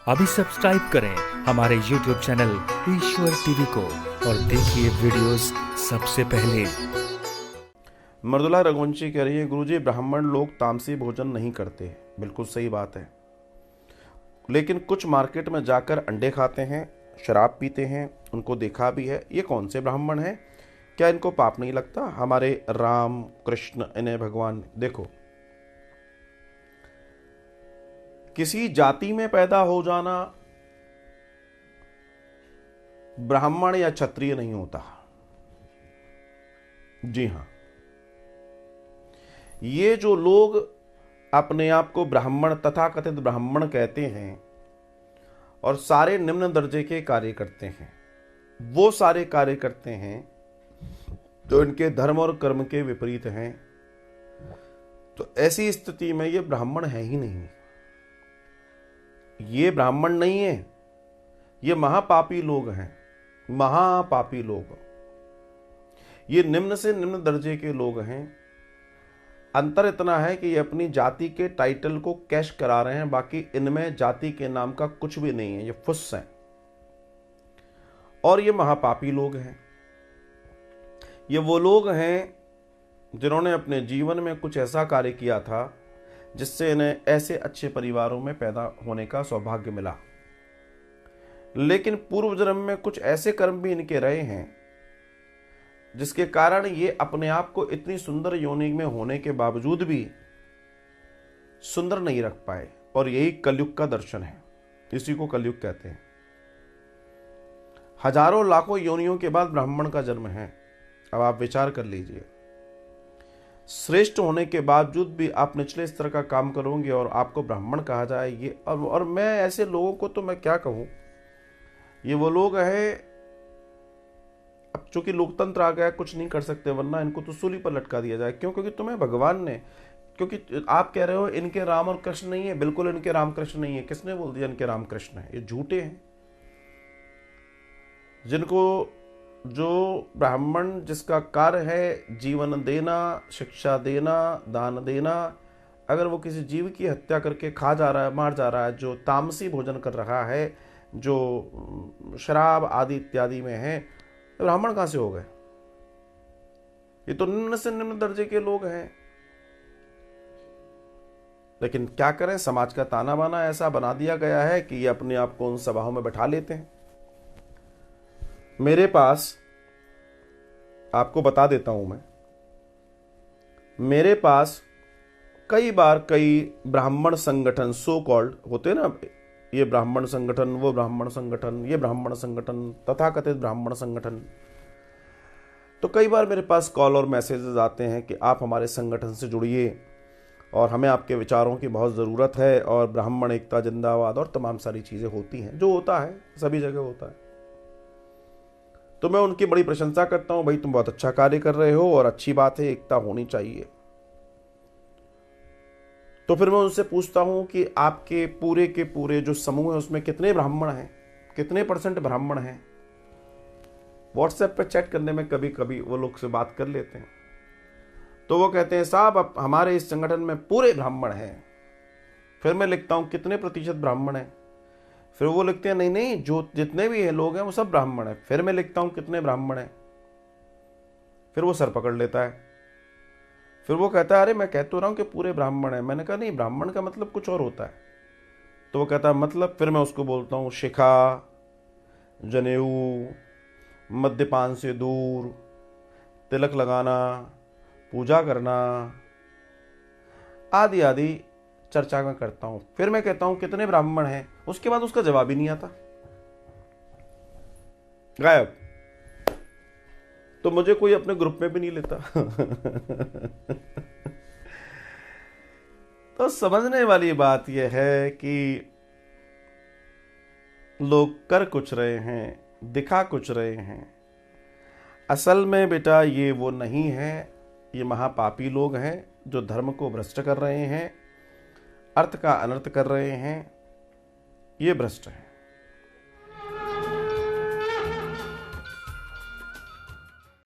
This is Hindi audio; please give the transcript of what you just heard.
अभी सब्सक्राइब करें हमारे YouTube चैनल ईश्वर टीवी को और देखिए वीडियोस सबसे पहले। मृदुला रघुवंशी कह रही है, गुरुजी ब्राह्मण लोग तामसी भोजन नहीं करते। बिल्कुल सही बात है, लेकिन कुछ मार्केट में जाकर अंडे खाते हैं, शराब पीते हैं, उनको देखा भी है। ये कौन से ब्राह्मण हैं? क्या इनको पाप नहीं लगता? हमारे राम कृष्ण इन्हें भगवान, देखो, किसी जाति में पैदा हो जाना ब्राह्मण या क्षत्रिय नहीं होता। जी हां, ये जो लोग अपने आप को ब्राह्मण तथाकथित ब्राह्मण कहते हैं और सारे निम्न दर्जे के कार्य करते हैं, वो सारे कार्य करते हैं जो इनके धर्म और कर्म के विपरीत हैं, तो ऐसी स्थिति में ये ब्राह्मण है ही नहीं। ये ब्राह्मण नहीं है, ये महापापी लोग हैं, महापापी लोग। ये निम्न से निम्न दर्जे के लोग हैं। अंतर इतना है कि ये अपनी जाति के टाइटल को कैश करा रहे हैं, बाकी इनमें जाति के नाम का कुछ भी नहीं है। ये फुस्स हैं और ये महापापी लोग हैं। ये वो लोग हैं जिन्होंने अपने जीवन में कुछ ऐसा कार्य किया था जिससे इन्हें ऐसे अच्छे परिवारों में पैदा होने का सौभाग्य मिला, लेकिन पूर्व जन्म में कुछ ऐसे कर्म भी इनके रहे हैं जिसके कारण ये अपने आप को इतनी सुंदर योनि में होने के बावजूद भी सुंदर नहीं रख पाए। और यही कलयुग का दर्शन है, इसी को कलयुग कहते हैं। हजारों लाखों योनियों के बाद ब्राह्मण का जन्म है। अब आप विचार कर लीजिए, श्रेष्ठ होने के बावजूद भी आप निचले स्तर का काम करोगे और आपको ब्राह्मण कहा जाए, ये और मैं ऐसे लोगों को तो मैं क्या कहूं। ये वो लोग हैं, अब चूंकि लोकतंत्र आ गया, कुछ नहीं कर सकते, वरना इनको तो सूली पर लटका दिया जाए। क्यों? क्योंकि तुम्हें भगवान ने, क्योंकि आप कह रहे हो इनके राम और कृष्ण नहीं है। बिल्कुल इनके राम कृष्ण नहीं है। किसने बोल दिया इनके राम कृष्ण है? ये झूठे हैं। जिनको, जो ब्राह्मण जिसका कार्य है जीवन देना, शिक्षा देना, दान देना, अगर वो किसी जीव की हत्या करके खा जा रहा है, मार जा रहा है, जो तामसी भोजन कर रहा है, जो शराब आदि इत्यादि में है, तो ब्राह्मण कहां से हो गए? ये तो निम्न से निम्न दर्जे के लोग हैं। लेकिन क्या करें, समाज का ताना बाना ऐसा बना दिया गया है कि ये अपने आप को उन सभाओं में बैठा लेते हैं। मेरे पास, आपको बता देता हूं मैं, मेरे पास कई बार कई ब्राह्मण संगठन, सो कॉल्ड होते हैं ना, ये ब्राह्मण संगठन, वो ब्राह्मण संगठन, ये ब्राह्मण संगठन, तथाकथित ब्राह्मण संगठन, तो कई बार मेरे पास कॉल और मैसेजेस आते हैं कि आप हमारे संगठन से जुड़िए और हमें आपके विचारों की बहुत ज़रूरत है, और ब्राह्मण एकता जिंदाबाद और तमाम सारी चीज़ें होती हैं, जो होता है सभी जगह होता है। तो मैं उनकी बड़ी प्रशंसा करता हूं, भाई तुम बहुत अच्छा कार्य कर रहे हो और अच्छी बात है, एकता होनी चाहिए। तो फिर मैं उनसे पूछता हूं कि आपके पूरे के पूरे जो समूह है उसमें कितने ब्राह्मण हैं, कितने % ब्राह्मण हैं? व्हाट्सएप पे चैट करने में कभी कभी वो लोग से बात कर लेते हैं, तो वो कहते हैं साहब अब हमारे इस संगठन में पूरे ब्राह्मण हैं। फिर मैं लिखता हूं कितने % ब्राह्मण हैं? फिर वो लिखते हैं नहीं नहीं, जो जितने भी हैं लोग हैं वो सब ब्राह्मण हैं। फिर मैं लिखता हूं कितने ब्राह्मण हैं? फिर वो सर पकड़ लेता है। फिर वो कहता है अरे मैं कह तो रहा हूं कि पूरे ब्राह्मण हैं। मैंने कहा नहीं, ब्राह्मण का मतलब कुछ और होता है। तो वो कहता है मतलब? फिर मैं उसको बोलता हूं शिखा, जनेऊ, मद्यपान से दूर, तिलक लगाना, पूजा करना आदि आदि चर्चा में करता हूं। फिर मैं कहता हूं कितने ब्राह्मण हैं, उसके बाद उसका जवाब ही नहीं आता, गायब। तो मुझे कोई अपने ग्रुप में भी नहीं लेता। तो समझने वाली बात यह है कि लोग कर कुछ रहे हैं, दिखा कुछ रहे हैं। असल में बेटा ये वो नहीं है, ये महापापी लोग हैं जो धर्म को भ्रष्ट कर रहे हैं, अर्थ का अनर्थ कर रहे हैं। ये भ्रष्ट है।